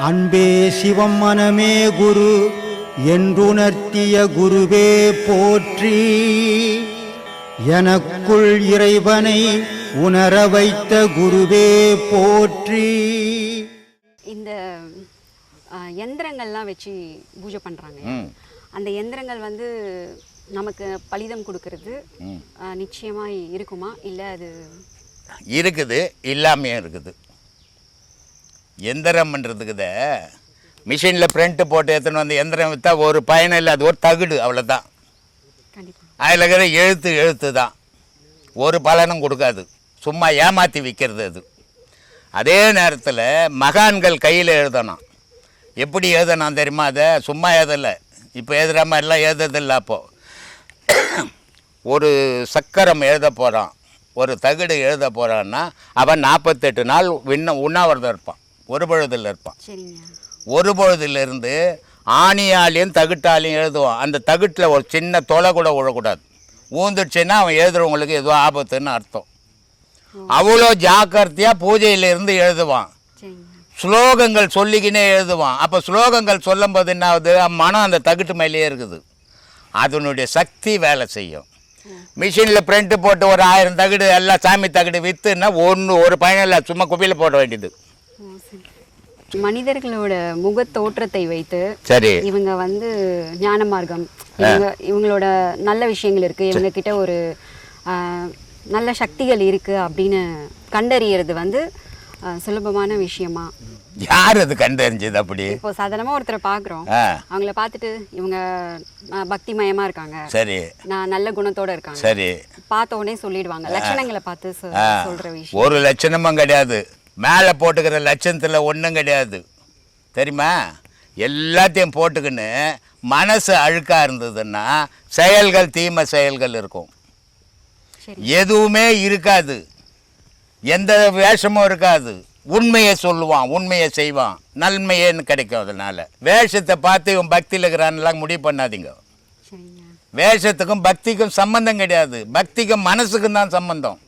அன்பே சிவம் மனமே குரு என்றுணர்த்திய குருவே போற்றி, எனக்குள் இறைவனை உணர வைத்த குருவே போற்றி. இந்த எந்திரங்கள்லாம் வச்சு பூஜை பண்ணுறாங்க. அந்த எந்திரங்கள் வந்து நமக்கு பலிதம் கொடுக்கறது நிச்சயமாக இருக்குமா, இல்லை அது இருக்குது, இல்லாமையும் இருக்குது. எந்திரம்ன்றதுக்குத மிஷினில் பிரிண்ட்டு போட்டு எடுத்துன்னு வந்து எந்திரம் விற்றா ஒரு பயணம் இல்லை, அது ஒரு தகுடு, அவ்வளோதான். அதில் இருக்கிற எழுத்து தான், ஒரு பலனும் கொடுக்காது, சும்மா ஏமாற்றி விற்கிறது அது. அதே நேரத்தில் மகான்கள் கையில் எழுதணும். எப்படி எழுதணும் தெரியுமா? அதை சும்மா எழுதலை, இப்போ எழுதுறாம எல்லாம் எழுதுறதில்லை. அப்போது ஒரு சக்கரம் எழுத போகிறான், ஒரு தகுடு எழுத போகிறான்னா அவன் 48 நாள் உண்ணாவிரதம் இருப்பான், ஒரு பொழுதில் இருப்பான். ஒரு பொழுதிலிருந்து ஆணியாலையும் தகுட்டாலையும் எழுதுவான். அந்த தகுட்டில் ஒரு சின்ன தொலை கூட விழக்கூடாது. ஊந்துடுச்சுன்னா அவன் எழுதுறவங்களுக்கு எதுவும் ஆபத்துன்னு அர்த்தம். அவ்வளோ ஜாக்கிரதையாக பூஜையிலிருந்து எழுதுவான். ஸ்லோகங்கள் சொல்லிக்கினே எழுதுவான். அப்போ ஸ்லோகங்கள் சொல்லும் போது என்ன ஆகுது? மனம் அந்த தகுட்டு மேலேயே இருக்குது, அதனுடைய சக்தி வேலை செய்யும். மிஷினில் பிரிண்ட்டு போட்டு ஒரு 1000 தகுடு எல்லாம் சாமி தகுடு விற்றுன்னா ஒரு பயணம் இல்லை, சும்மா குப்பையில் போட வேண்டியது. மனிதர்களோட முக தோற்றத்தை வைத்து சரி இவங்க வந்து ஞான மார்க்கம், இவங்களோட நல்ல விஷயங்கள் இருக்குது, இவங்க கிட்ட ஒரு நல்ல சக்திகள் இருக்குது அப்படின்னு கண்டறியறது வந்து சுலபமான விஷயமா? யார் அது கண்டறிஞ்சது? அப்படி இப்போ சாதாரணமாக ஒருத்தரை பார்க்குறோம், அவங்கள பார்த்துட்டு இவங்க பக்தி மயமாக இருக்காங்க, சரி, நான் நல்ல குணத்தோட இருக்காங்க, சரி, பார்த்த உடனே சொல்லிடுவாங்க. லட்சணங்களை பார்த்து சொல்கிற விஷயம் ஒரு லட்சணமும் கிடையாது. மேலே போட்டுக்கிற லட்சணத்தில் ஒன்றும் கிடையாது, தெரியுமா? எல்லாத்தையும் போட்டுக்கின்னு மனசு அழுக்காக இருந்ததுன்னா செயல்கள், தீமை செயல்கள் இருக்கும். எதுவுமே இருக்காது, எந்த வேஷமும் இருக்காது. உண்மையை சொல்லுவான், உண்மையை செய்வான், நன்மையேன்னு கிடைக்கும். அதனால் வேஷத்தை பார்த்து இவன் பக்தியில் இருக்கிறான்லாம் முடிவு பண்ணாதீங்க. வேஷத்துக்கும் பக்திக்கும் சம்பந்தம் கிடையாது, பக்திக்கும் மனசுக்கும் தான் சம்பந்தம்.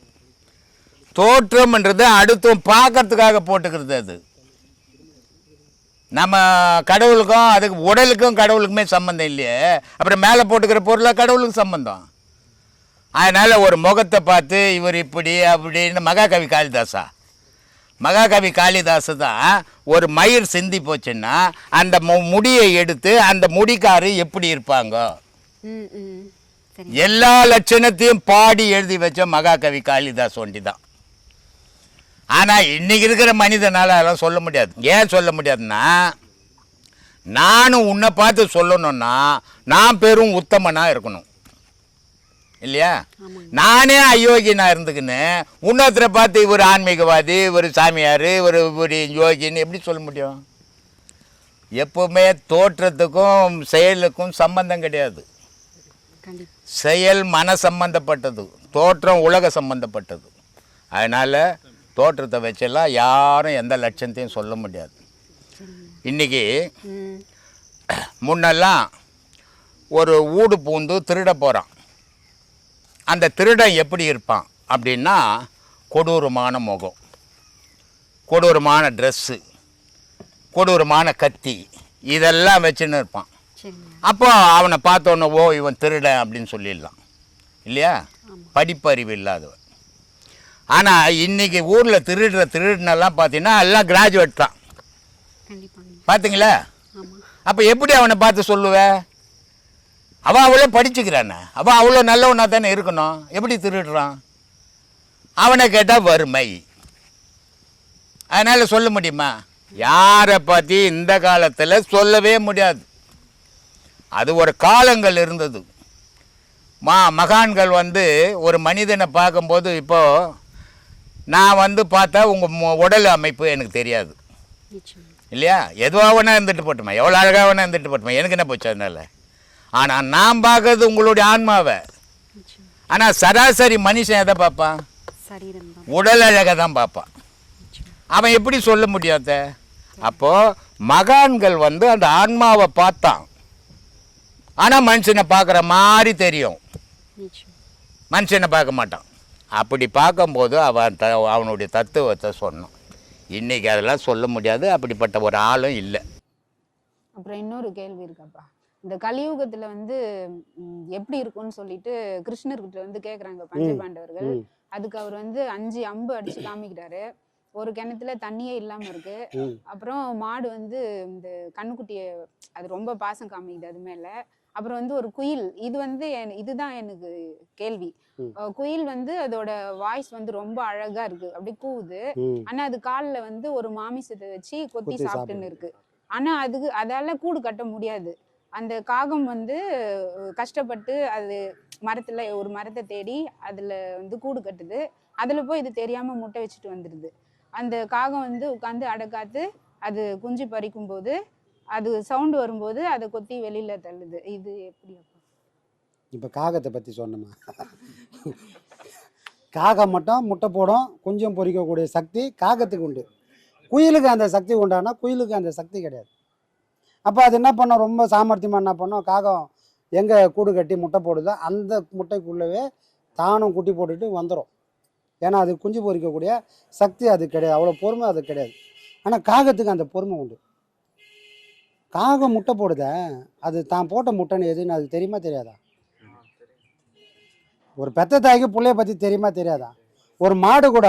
தோற்றம்ன்றது அடுத்தும் பார்க்கறதுக்காக போட்டுக்கிறது. அது நம்ம கடவுளுக்கும் அதுக்கு உடலுக்கும் கடவுளுக்குமே சம்பந்தம் இல்லையே, அப்புறம் மேலே போட்டுக்கிற பொருளாக கடவுளுக்கு சம்பந்தம். அதனால் ஒரு முகத்தை பார்த்து இவர் இப்படி அப்படின்னு மகாகவி காளிதாசு தான் ஒரு மயிர் சிந்தி போச்சுன்னா அந்த முடியை எடுத்து அந்த முடிக்காரு எப்படி இருப்பாங்க எல்லா லட்சணத்தையும் பாடி எழுதி வச்ச மகாகவி காளிதாஸ் ஒண்டி தான். ஆனால் இன்னைக்கு இருக்கிற மனிதனால் அதெல்லாம் சொல்ல முடியாது. ஏன் சொல்ல முடியாதுன்னா, நானும் உன்னை பார்த்து சொல்லணும்னா நான் பெரும் உத்தமனாக இருக்கணும் இல்லையா? நானே அயோக்கியனாக இருந்துக்குன்னு இன்னொருத்தரை பார்த்து இவர் ஆன்மீகவாதி, ஒரு சாமியார், ஒரு யோகின்னு எப்படி சொல்ல முடியும்? எப்பவுமே தோற்றத்துக்கும் செயலுக்கும் சம்பந்தம் கிடையாது. செயல் மன சம்பந்தப்பட்டது, தோற்றம் உலக சம்பந்தப்பட்டது. அதனால் தோற்றத்தை வச்செல்லாம் யாரும் எந்த லட்சத்தையும் சொல்ல முடியாது. இன்றைக்கி முன்னெல்லாம் ஒரு ஊடு பூந்து திருட போகிறான். அந்த திருடன் எப்படி இருப்பான் அப்படின்னா, கொடூரமான முகம், கொடூரமான ட்ரெஸ்ஸு, கொடூரமான கத்தி, இதெல்லாம் வச்சுன்னு இருப்பான். அப்போ அவனை பார்த்தோன்னே ஓ இவன் திருடன் அப்படின்னு சொல்லிடலாம் இல்லையா? படிப்பறிவு இல்லாதவன். ஆனால் இன்றைக்கி ஊரில் திருடினெல்லாம் பார்த்தீங்கன்னா எல்லாம் கிராஜுவேட் தான், பார்த்தீங்களா? அப்போ எப்படி அவனை பார்த்து சொல்லுவேன்? அவன் அவ்வளோ படிச்சுக்கிறானே, அவன் அவ்வளோ நல்லவனா தானே இருக்கணும், எப்படி திருடுறான்? அவனை கேட்டால் வறுமை. அதனால் சொல்ல முடியுமா? யாரை பற்றி இந்த காலத்தில் சொல்லவே முடியாது. அது ஒரு காலங்கள் இருந்தது. மகான்கள் வந்து ஒரு மனிதனை பார்க்கும்போது, இப்போது நான் பார்த்தா உங்கள் உடல் அமைப்பு எனக்கு தெரியாது இல்லையா? எதுவாகனா இருந்துட்டு போட்டுமா, எவ்வளோ அழகாகனா இருந்துட்டு போட்டுமா, எனக்கு என்ன போச்சு அதனால். ஆனால் நான் பார்க்கறது உங்களுடைய ஆன்மாவை. ஆனால் சராசரி மனுஷன் எதை பார்ப்பான்? உடல் அழகை தான் பார்ப்பான். அவன் எப்படி சொல்ல முடியாத? அப்போது மகான்கள் அந்த ஆன்மாவை பார்த்தான். ஆனால் மனுஷனை பார்க்குற மாதிரி தெரியும், மனுஷனை பார்க்க மாட்டான். அப்படி பார்க்கும்போது அவனுடைய தத்துவத்தை சொன்னான். இன்றைக்கி அதெல்லாம் சொல்ல முடியாது, அப்படிப்பட்ட ஒரு ஆளும் இல்லை. அப்புறம் இன்னொரு கேள்வி இருக்காப்பா. இந்த கலியுகத்துல வந்து எப்படி இருக்கும்னு சொல்லிட்டு கிருஷ்ணர்கிட்ட வந்து கேக்குறாங்க பஞ்சபாண்டவர்கள். அதுக்கு அவர் வந்து 5 அம்பு அடிச்சு காமிக்கிறாரு. ஒரு கிணத்துல தண்ணியே இல்லாம இருக்கு. அப்புறம் மாடு வந்து இந்த கண்ணுக்குட்டிய அது ரொம்ப பாசம் காமிக்குது அது மேல. அப்புறம் வந்து ஒரு குயில், இது வந்து இதுதான் எனக்கு கேள்வி. குயில் வந்து அதோட வாய்ஸ் வந்து ரொம்ப அழகா இருக்கு, அப்படி கூவுது. ஆனா அது கால்ல வந்து ஒரு மாமிசத்தை வச்சு கொத்தி சாப்பிட்டுன்னு இருக்கு. ஆனா அதால கூடு கட்ட முடியாது. அந்த காகம் வந்து கஷ்டப்பட்டு அது ஒரு மரத்தை தேடி அதுல வந்து கூடு கட்டுது. அதுல போய் இது தெரியாம முட்டை வச்சுட்டு வந்துடுது. அந்த காகம் வந்து உட்காந்து அடக்காத்து அது குஞ்சு பறிக்கும் போது அது சவுண்டு வரும்போது அதை கொத்தி வெளியில தள்ளுது. இது எப்படி? இப்போ காகத்தை பற்றி சொன்னோமா, காகம் மட்டும் முட்டை போடும், குஞ்சம் பொறிக்கக்கூடிய சக்தி காகத்துக்கு உண்டு. குயிலுக்கு அந்த சக்தி உண்டானா குயிலுக்கு அந்த சக்தி கிடையாது. அப்போ அது என்ன பண்ணோம், ரொம்ப சாமர்த்தியமாக என்ன பண்ணோம், காகம் எங்கே கூடு கட்டி முட்டை போடுதோ அந்த முட்டைக்குள்ளவே தானும் குட்டி போட்டுட்டு வந்துடும். ஏன்னா அது குஞ்சு பொறிக்கக்கூடிய சக்தி அது கிடையாது, அவ்வளோ பொறுமை அது கிடையாது. ஆனால் காகத்துக்கு அந்த பொறுமை உண்டு. காகம் முட்டை போடுத, அது தான் போட்ட முட்டைன்னு எதுன்னு அது தெரியுமா தெரியாதா? ஒரு பெத்த தாய்க்கு பிள்ளைய பற்றி தெரியுமா தெரியாதா? ஒரு மாடு கூட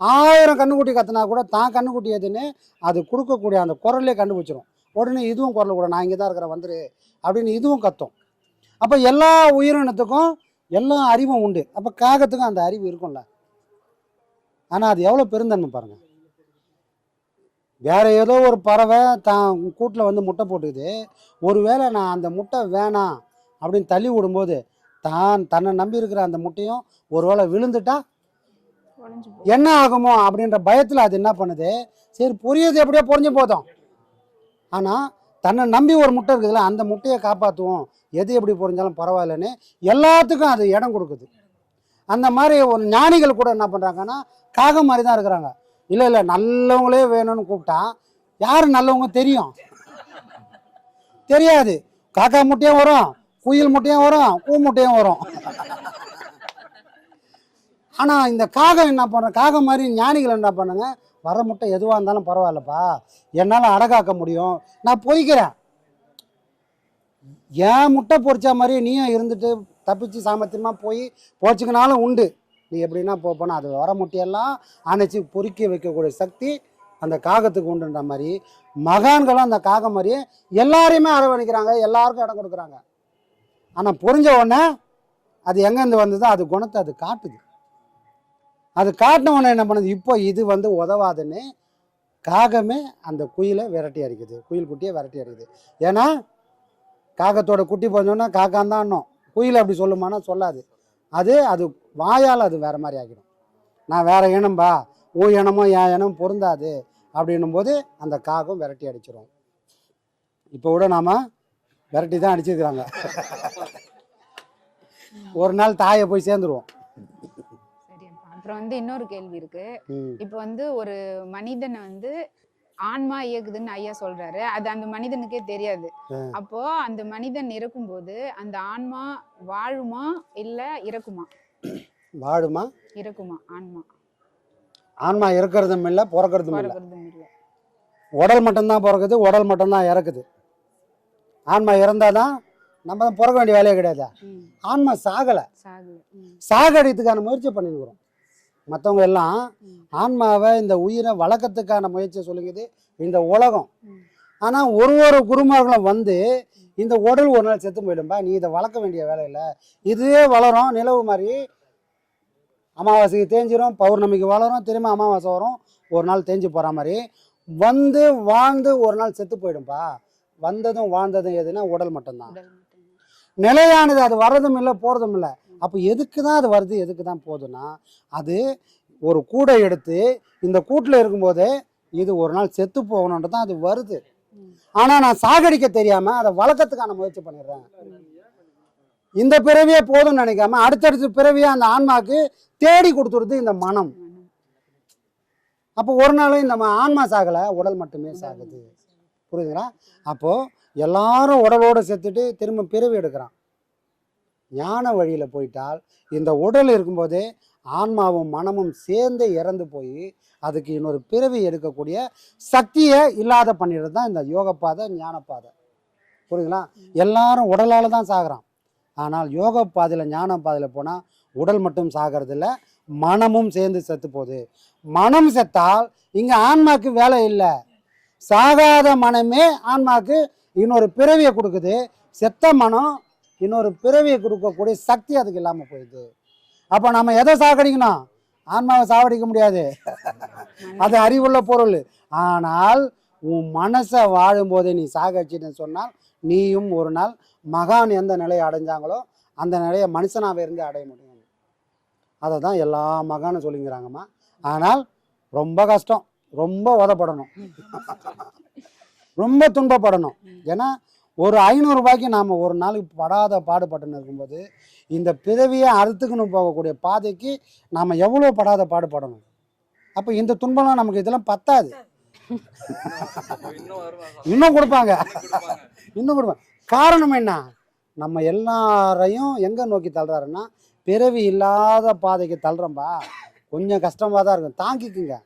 1000 கண்ணுக்குட்டி கத்துனா கூட தான் கண்ணுக்குட்டி எதுன்னு அது கொடுக்கக்கூடிய அந்த குரல்லே கண்டுபிடிச்சிடும். உடனே இதுவும் குரல் கூட, நான் இங்கே தான் இருக்கிறேன் வந்துரு அப்படின்னு இதுவும் கத்தும். அப்போ எல்லா உயிரினத்துக்கும் எல்லா அறிவும் உண்டு. அப்போ காகத்துக்கும் அந்த அறிவு இருக்கும்ல. ஆனால் அது எவ்வளோ பெருந்தன்மை பாருங்கள். வேற ஏதோ ஒரு பறவை தான் கூட்டில் வந்து முட்டை போட்டுக்குது. ஒருவேளை நான் அந்த முட்டை வேணாம் அப்படின்னு தள்ளி விடும்போது தன்னை நம்பி இருக்கிற அந்த முட்டையும் ஒருவேளை விழுந்துட்டா என்ன ஆகுமோ அப்படின்ற பயத்தில் அது என்ன பண்ணுது, சரி பொரியது எப்படியோ பொரிஞ்சு போதும், ஆனால் தன்னை நம்பி ஒரு முட்டை இருக்குதுல்ல அந்த முட்டையை காப்பாற்றுவோம், எது எப்படி பொரிஞ்சாலும் பரவாயில்லன்னு எல்லாத்துக்கும் அது இடம் கொடுக்குது. அந்த மாதிரி ஒரு ஞானிகள் கூட என்ன பண்ணுறாங்கன்னா காகம் மாதிரி தான் இருக்கிறாங்க. இல்லை நல்லவங்களே வேணும்னு கூப்பிட்டா யார் நல்லவங்க தெரியும் தெரியாது. காக்கா முட்டையும் வரும், குயில் முட்டையும் வரும், பூ முட்டையும் வரும். ஆனால் இந்த காகம் என்ன பண்ணுற, காகம் மாதிரி ஞானிகள் என்ன பண்ணுங்க, வர முட்டை எதுவாக இருந்தாலும் பரவாயில்லப்பா, என்னால் அடகாக்க முடியும், நான் பொய்க்கிறேன். ஏன் முட்டை பொறிச்சா மாதிரி நீயும் இருந்துட்டு தப்பிச்சு சாமர்த்தியமாக போய் பொறிச்சிக்கினாலும் உண்டு. நீ எப்படின்னா போனா அது வர முட்டையெல்லாம் அணைச்சி பொறிக்க வைக்கக்கூடிய சக்தி அந்த காகத்துக்கு உண்டுன்ற மாதிரி மகான்களும் அந்த காகம் மாதிரியே எல்லாரையுமே அரவணைக்கிறாங்க, எல்லாருக்கும் இடம் கொடுக்குறாங்க. ஆனால் புரிஞ்ச உடனே அது எங்கேருந்து வந்ததோ அது குணத்தை அது காட்டுது. அது காட்டின உடனே என்ன பண்ணுது, இப்போ இது வந்து உதவாதுன்னு காகமே அந்த குயிலை விரட்டி அடிக்குது, குயில் குட்டியை விரட்டி அடிக்குது. ஏன்னா காகத்தோட குட்டி போஞ்சோன்னா காக்காந்தான்னும், குயில் அப்படி சொல்லுமானா சொல்லாது. அது வாயால் அது வேறு மாதிரி ஆகிடும். நான் வேறு இனம்பா, உன் இனமோ என் இனம் பொருந்தாது அப்படின்னும் போது அந்த காகம் விரட்டி அடிச்சிடும். இப்போ கூட நாம் விரட்டி தான் அடிச்சிருக்கிறாங்க. ஒரு நாள் தாயை போய் சேர்ந்துருவோம். அப்புறம் வந்து இன்னொரு கேள்வி இருக்கு. இப்போ வந்து ஒரு மனிதனை வந்து ஆன்மா இயக்குதுன்னு ஐயா சொல்றாரு, அது அந்த மனிதனுக்கே தெரியாது. அப்போ அந்த மனிதன் இறக்கும்போது அந்த ஆன்மா வாழுமா இல்ல இறக்குமா? வாழுமா இறக்குமா? ஆன்மா இறக்கிறதும் இல்லை பிறக்கிறதும் இல்லை. உடல் மட்டும்தான் பிறக்குது, உடல் மட்டும்தான் இறக்குது. ஆன்மா இறந்தாதான் நம்ம தான் பிறக்க வேண்டிய வேலையே கிடையாது. ஆன்மா சாகலை, சாகடித்துக்கான முயற்சி பண்ணிருக்கிறோம். மற்றவங்க எல்லாம் ஆன்மாவை இந்த உயிரை வளர்க்கறதுக்கான முயற்சியை சொல்லுங்குது இந்த உலகம். ஆனால் ஒரு குருமார்களும் வந்து இந்த உடல் ஒரு நாள் செத்து போயிடும்பா, நீ இதை வளர்க்க வேண்டிய வேலை இல்லை, இதுவே வளரும், நிலவு மாதிரி அமாவாசைக்கு தேஞ்சிரும், பௌர்ணமிக்கு வளரும், திரும்ப அமாவாசை வரும், ஒரு நாள் தேஞ்சு போகிற மாதிரி வந்து வாழ்ந்து ஒரு நாள் செத்து போயிடும்பா. வந்ததும் வாழ்ந்ததும் எதுனா உடல் மட்டும்தான் நிலையானது, அது வர்றதும் இல்லை போகிறதும் இல்லை. அப்போ எதுக்கு தான் அது வருது, எதுக்கு தான் போகுதுன்னா, அது ஒரு கூடை எடுத்து இந்த கூட்டில் இருக்கும்போதே இது ஒரு நாள் செத்து போகணுன்றது தான் அது வருது. ஆனால் நான் சாகடிக்க தெரியாமல் அதை வளர்க்கறதுக்கான முயற்சி பண்ணிடுறேன். இந்த பிறவியே போதும்னு நினைக்காம அடுத்தடுத்த பிறவியே அந்த ஆன்மாவுக்கு தேடி கொடுத்துருது இந்த மனம். அப்போ ஒரு நாளும் இந்த ஆன்மா சாகலை, உடல் மட்டுமே சாகுது. புரியுதுங்களா? அப்போது எல்லாரும் உடலோடு செத்துட்டு திரும்ப பிறவி எடுக்கிறான். ஞான வழியில் போயிட்டால் இந்த உடல் இருக்கும்போதே ஆன்மாவும் மனமும் சேர்ந்து இறந்து போய் அதுக்கு இன்னொரு பிறவி எடுக்கக்கூடிய சக்தியை இல்லாத பண்ணிடுறது தான் இந்த யோக பாதை, ஞான பாதை. புரியுதுங்களா? எல்லாரும் உடலால் தான் சாகுறான். ஆனால் யோக பாதையில், ஞான பாதையில் போனால் உடல் மட்டும் சாகிறது இல்லை, மனமும் சேர்ந்து செத்து போகுது. மனம் செத்தால் இங்கே ஆன்மாக்கு வேலை இல்லை. சாகாத மனமே ஆன்மாக்கு இன்னொரு பிறவியை கொடுக்குது. செத்த மனம் இன்னொரு பிறவியை கொடுக்கக்கூடிய சக்தி அதுக்கு இல்லாமல் போயிடுது. அப்போ நம்ம எதை சாகடிக்கணும்? ஆன்மாவை சாவடிக்க முடியாது, அது அறிவுள்ள பொருள். ஆனால் உன் மனசை வாழும்போதே நீ சாகடிச்சின்னு சொன்னால் நீயும் ஒரு நாள் மகான் எந்த நிலையை அடைஞ்சாங்களோ அந்த நிலையை மனுஷனாகவே இருந்து அடைய முடியும். அதை தான் எல்லா மகானும் சொல்லிங்கிறாங்கம்மா. ஆனால் ரொம்ப கஷ்டம், ரொம்ப உதப்படணும், ரொம்ப துன்பப்படணும். ஏன்னா ஒரு 500 ரூபாய்க்கு நாம் ஒரு நாளைக்கு படாத பாடுபட்டுன்னு இருக்கும்போது இந்த பிறவியை அறுத்துக்கணும் போகக்கூடிய பாதைக்கு நாம் எவ்வளோ படாத பாடுபடணும். அப்போ இந்த துன்பம்லாம் நமக்கு இதெல்லாம் பத்தாது, இன்னும் கொடுப்பாங்க, இன்னும் கொடுப்பாங்க. காரணம் என்ன? நம்ம எல்லாரையும் எங்கே நோக்கி தள்ளுறாருன்னா பிறவி இல்லாத பாதைக்கு தள்ளுறோம்பா. கொஞ்சம் கஷ்டமாக தான் இருக்கும், தாங்கிக்குங்க.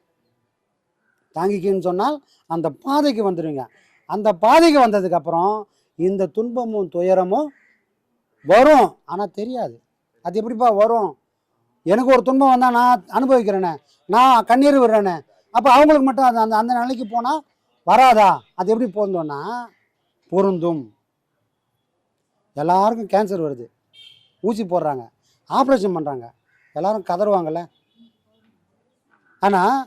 தாங்கிக்குன்னு சொன்னால் அந்த பாதைக்கு வந்துடுவீங்க. அந்த பாதைக்கு வந்ததுக்கப்புறம் இந்த துன்பமும் துயரமும் வரும், ஆனால் தெரியாது. அது எப்படிப்பா வரும்? எனக்கு ஒரு துன்பம் வந்தால் நான் அனுபவிக்கிறேனே, நான் கண்ணீர் விடுறேனே, அப்போ அவங்களுக்கு மட்டும் அது அந்த அந்த நிலைக்கு போனால் வராதா? அது எப்படி பொருந்தோன்னா பொருந்தும். எல்லாருக்கும் கேன்சர் வருது, ஊசி போடுறாங்க, ஆப்ரேஷன் பண்ணுறாங்க, எல்லாரும் கதறுவாங்கள்ல. ஆனால்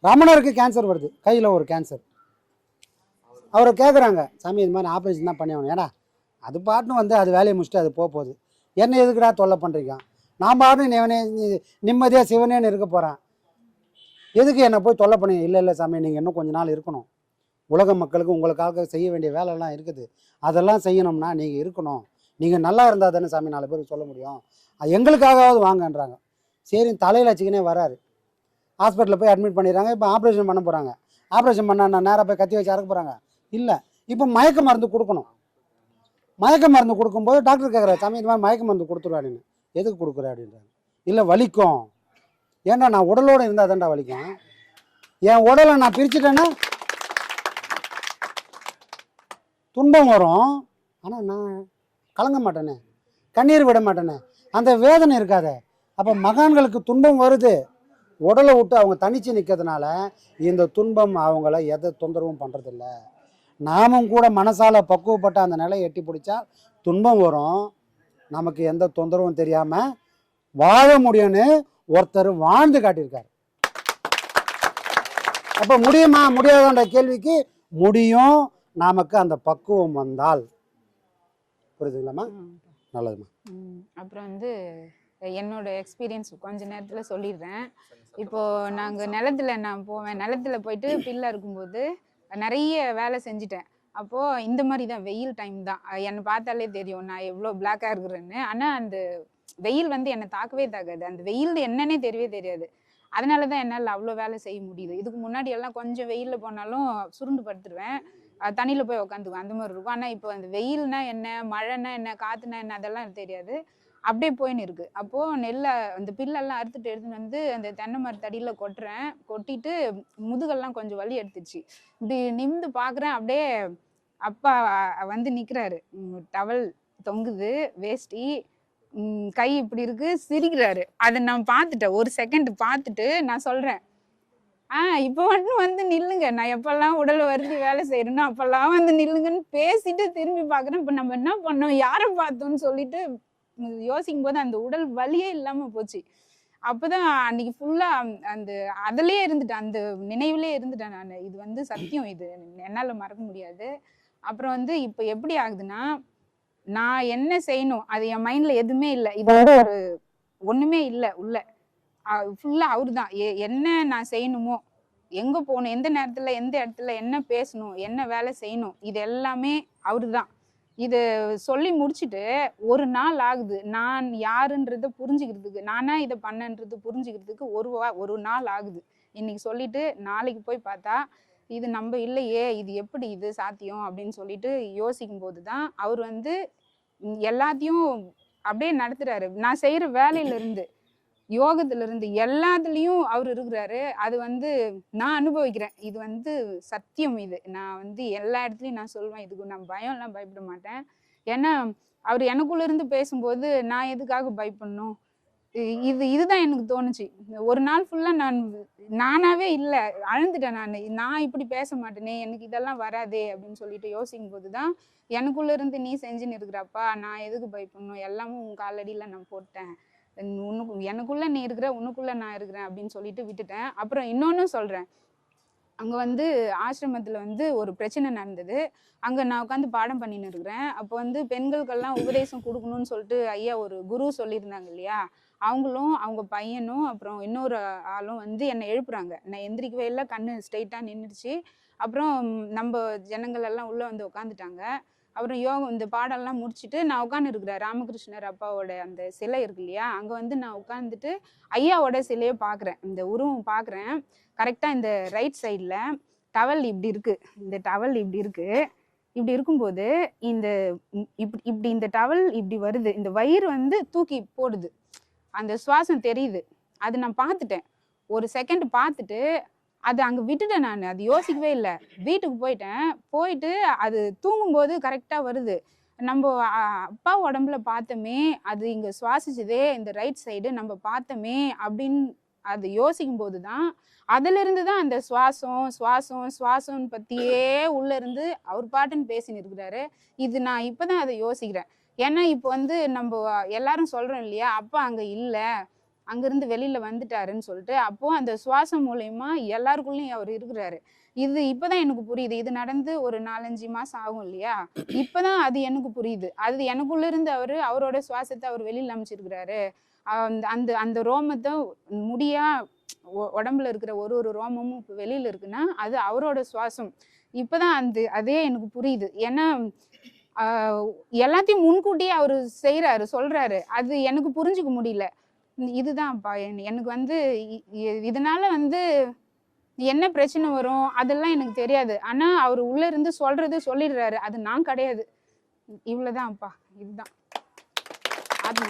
ரமணருக்கு கேன்சர் வருது, கையில் ஒரு கேன்சர். அவரை கேட்குறாங்க, சாமி இது மாதிரி ஆப்ரேஷன் தான் பண்ணி ஆகணும். ஏன்னா அது பாட்டுன்னு வந்து அது வேலையை முடிச்சுட்டு அது போகுது, என்ன எதுக்குடா தொல்லை பண்ணுறீங்க? நான் பாட்டு நிம்மதியாக சிவனேன்னு இருக்க போகிறேன், எதுக்கு என்னை போய் தொல்லை பண்ணி? இல்லை இல்லை சாமி, நீங்கள் இன்னும் கொஞ்ச நாள் இருக்கணும், உலக மக்களுக்கு உங்களுக்காக செய்ய வேண்டிய வேலைலாம் இருக்குது, அதெல்லாம் செய்யணும்னா நீங்கள் இருக்கணும், நீங்கள் நல்லா இருந்தால் தானே சாமி 4 பேருக்கு சொல்ல முடியும், எங்களுக்காகவாவது வாங்கன்றாங்க. சரி, தலையில் வச்சுக்கினே வராரு. ஹாஸ்பிட்டலில் போய் அட்மிட் பண்ணிடுறாங்க. இப்போ ஆப்ரேஷன் பண்ண போகிறாங்க. ஆப்ரேஷன் பண்ண நான் நேராக போய் கத்தி வச்சு அறக்க போகிறாங்க? இல்லை, இப்போ மயக்க மருந்து கொடுக்கணும். மயக்க மருந்து கொடுக்கும்போது டாக்டர் கேட்குறாரு, சாமி இந்த மாதிரி மயக்க மருந்து கொடுத்துருவாருன்னு. எதுக்கு கொடுக்குற அப்படின்றாங்க. இல்லை வலிக்கும். ஏன்டா நான் உடலோடு இருந்தால் தான்டா வலிக்கும், என் உடலை நான் பிரிச்சுட்டேன்னா துன்பம் வரும், ஆனால் நான் கலங்க மாட்டேனே, கண்ணீர் விட மாட்டேனே, அந்த வேதனை இருக்காத. அப்போ மகான்களுக்கு துன்பம் வருது, உடலை விட்டு அவங்க தனிச்சு நிற்கிறதுனால இந்த துன்பம் அவங்கள எதை தொந்தரவும் பண்ணுறதில்ல. நாமும் கூட மனசால பக்குவப்பட்ட அந்த நிலையை எட்டி பிடிச்சா துன்பம் வரும், நமக்கு எந்த தொந்தரவும் தெரியாமல் வாழ முடியும்னு ஒருத்தர் வாழ்ந்து காட்டியிருக்காரு. அப்போ முடியுமா முடியாதான்ற கேள்விக்கு முடியும், நமக்கு அந்த பக்குவம் வந்தால். புரியுதுங்களாம்மா? நல்லதுமா. அப்புறம் வந்து என்னோட எக்ஸ்பீரியன்ஸ் கொஞ்ச நேரத்தில் சொல்லிடுறேன். இப்போது நாங்கள் நிலத்தில் நான் போவேன், நிலத்தில் போயிட்டு பிள்ளை இருக்கும்போது நிறைய வேலை செஞ்சுட்டேன். அப்போது இந்த மாதிரி தான் வெயில் டைம் தான், என்னை பார்த்தாலே தெரியும் நான் எவ்வளோ பிளாக்காக இருக்கிறேன்னு. ஆனால் அந்த வெயில் வந்து என்னை தாக்கவே தாக்காது, அந்த வெயில் என்னன்னே தெரியவே தெரியாது. அதனால தான் என்னால் அவ்வளோ வேலை செய்ய முடியுது. இதுக்கு முன்னாடி எல்லாம் கொஞ்சம் வெயிலில் போனாலும் சுருண்டு படுத்துருவேன், தண்ணியில் போய் உட்காந்துக்குவேன், அந்த மாதிரி இருக்கும். ஆனால் இப்போ அந்த வெயில்னா என்ன, மழைன்னா என்ன, காற்றுனா என்ன, அதெல்லாம் எனக்கு தெரியாது, அப்படியே போயின்னு இருக்குது. அப்போது நெல்லை அந்த பில்லெல்லாம் எடுத்துகிட்டு வந்து அந்த தென்னை மரத்தடியில் கொட்டுறேன். கொட்டிட்டு முதுகெல்லாம் கொஞ்சம் வலி எடுத்துச்சு. இப்படி நிமிந்து பார்க்குறேன், அப்படியே அப்பா வந்து நிற்கிறாரு, டவல் தொங்குது, வேஷ்டி, கை இப்படி இருக்கு, சிரிக்கிறாரு. அதை நான் பார்த்துட்டேன், ஒரு செகண்ட் பார்த்துட்டு நான் சொல்கிறேன், இப்போ வந்து நில்லுங்க, நான் எப்பெல்லாம் உடலை வருத்தி வேலை செய்யறேனோ அப்பெல்லாம் வந்து நில்லுங்கன்னு பேசிட்டு திரும்பி பார்க்குறேன். இப்போ நம்ம என்ன பண்ணோம், யாரை பார்த்தோம்னு சொல்லிட்டு யோசிக்கும் போது அந்த உடல் வலியே இல்லாமல் போச்சு. அப்போதான் அன்னைக்கு ஃபுல்லாக அந்த அதிலே இருந்துட்டேன், அந்த நினைவிலே இருந்துட்டேன் நான். இது வந்து சத்தியம், இது என்னால் மறக்க முடியாது. அப்புறம் வந்து இப்போ எப்படி ஆகுதுன்னா, நான் என்ன செய்யணும் அது என் மைண்டில் எதுவுமே இல்லை, இது வந்து ஒரு ஒன்றுமே இல்லை உள்ள, ஃபுல்லாக அவரு தான். என்ன நான் செய்யணுமோ, எங்கே போகணும், எந்த நேரத்தில் எந்த இடத்துல என்ன பேசணும், என்ன வேலை செய்யணும், இது எல்லாமே அவரு தான். இது சொல்லி முடிச்சுட்டு ஒரு நாள் ஆகுது நான் யாருன்றதை புரிஞ்சுக்கிறதுக்கு, நானா இதை பண்ணன்றது புரிஞ்சுக்கிறதுக்கு ஒரு நாள் ஆகுது. இன்னைக்கு சொல்லிட்டு நாளைக்கு போய் பார்த்தா இது நம்ம இல்லையே, இது எப்படி இது சாத்தியம் அப்படின்னு சொல்லிட்டு யோசிக்கும் போது தான் அவர் வந்து எல்லாத்தையும் அப்படியே நடத்துறாரு. நான் செய்கிற வேலையிலேருந்து யோகத்துல இருந்து எல்லாத்துலேயும் அவர் இருக்கிறாரு. அது வந்து நான் அனுபவிக்கிறேன். இது வந்து சத்தியம். இது நான் வந்து எல்லா இடத்துலையும் நான் சொல்வேன். இதுக்கு நான் பயம்லாம் பயப்பட மாட்டேன். ஏன்னா அவர் எனக்குள்ள இருந்து பேசும்போது நான் எதுக்காக பயப்படணும்? இதுதான் எனக்கு தோணுச்சு. ஒரு நாள் ஃபுல்லா நானாவே இல்லை, அழுந்துட்டேன். நான் இப்படி பேச மாட்டேனே, எனக்கு இதெல்லாம் வராதே அப்படின்னு சொல்லிட்டு யோசிக்கும் போதுதான் எனக்குள்ள இருந்து நீ செஞ்சுன்னு இருக்கிறப்பா, நான் எதுக்கு பயப்படணும்? எல்லாமும் உன் காலடியில நான் போட்டேன். எனக்குள்ள நீ இருக்கிற, உனக்குள்ள நான் இருக்கிறேன் அப்படின்னு சொல்லிட்டு விட்டுட்டேன். அப்புறம் இன்னொன்னு சொல்றேன். அங்க வந்து ஆசிரமத்துல வந்து ஒரு பிரச்சனை நடந்தது. அங்க நான் உட்காந்து பாடம் பண்ணின்னு இருக்கிறேன். அப்போ வந்து பெண்களுக்கெல்லாம் உபதேசம் கொடுக்கணும்னு சொல்லிட்டு ஐயா ஒரு குரு சொல்லியிருந்தாங்க இல்லையா? அவங்களும் அவங்க பையனும் அப்புறம் இன்னொரு ஆளும் வந்து என்னை எழுப்புறாங்க. நான் எந்திரிக்கவே இல்லை, கண்ணு ஸ்ட்ரெயிட்டா நின்றுச்சு. அப்புறம் நம்ம ஜனங்கள் எல்லாம் உள்ள வந்து உட்காந்துட்டாங்க. அப்புறம் யோகம் இந்த பாடம்லாம் முடிச்சுட்டு நான் உட்காந்து இருக்கிறேன். ராமகிருஷ்ணர் அப்பாவோட அந்த சிலை இருக்கு இல்லையா? அங்க வந்து நான் உட்காந்துட்டு ஐயாவோட சிலையை பார்க்குறேன். இந்த உருவம் பார்க்குறேன். கரெக்டாக இந்த ரைட் சைடில் டவல் இப்படி இருக்கு. இந்த டவல் இப்படி இருக்கு. இப்படி இருக்கும்போது இந்த இப்படி இந்த டவல் இப்படி வருது. இந்த வயிறு வந்து தூக்கி போடுது. அந்த சுவாசம் தெரியுது. அது நான் பார்த்துட்டேன். ஒரு செகண்ட் பார்த்துட்டு அது அங்கே விட்டுட்டேன். நான் அது யோசிக்கவே இல்லை. வீட்டுக்கு போயிட்டு அது தூங்கும்போது கரெக்டாக வருது. நம்ம அப்பா உடம்புல பார்த்தோமே, அது இங்கே சுவாசிச்சதே இந்த ரைட் சைடு நம்ம பார்த்தோமே அப்படின்னு அது யோசிக்கும் போது தான் அதிலிருந்து தான் அந்த சுவாசம் பற்றியே உள்ள இருந்து அவர் பாட்டுன்னு பேசின்னு இருக்கிறாரு. இது நான் இப்போதான் அதை யோசிக்கிறேன். ஏன்னா இப்போ வந்து நம்ம எல்லாரும் சொல்றோம் இல்லையா, அப்பா அங்கே இல்லை, அங்கிருந்து வெளியில வந்துட்டாருன்னு சொல்லிட்டு. அப்போ அந்த சுவாசம் மூலயமா எல்லாருக்குள்ளயும் அவர் இருக்கிறாரு. இது இப்பதான் எனக்கு புரியுது. இது நடந்து ஒரு 4-5 மாசம் ஆகும் இல்லையா? இப்பதான் அது எனக்கு புரியுது. அது எனக்குள்ள இருந்து அவரோட சுவாசத்தை அவர் வெளியில அமைச்சிருக்கிறாரு. அந்த அந்த ரோமத்தை முடியா உடம்புல இருக்கிற ஒரு ரோமமும் இப்போ வெளியில இருக்குன்னா அது அவரோட சுவாசம். இப்பதான் அதே எனக்கு புரியுது. ஏன்னா எல்லாத்தையும் முன்கூட்டியே அவர் செய்யறாரு, சொல்றாரு. அது எனக்கு புரிஞ்சுக்க முடியல. இதுதான்ப்பா எனக்கு வந்து இதனால வந்து என்ன பிரச்சனை வரும் அதெல்லாம் எனக்கு தெரியாது. ஆனா அவர் உள்ள இருந்து சொல்லிடுறாரு. அது நான் கிடையாது. இவ்வளவுதான்ப்பா. இதுதான் ஆத்மா.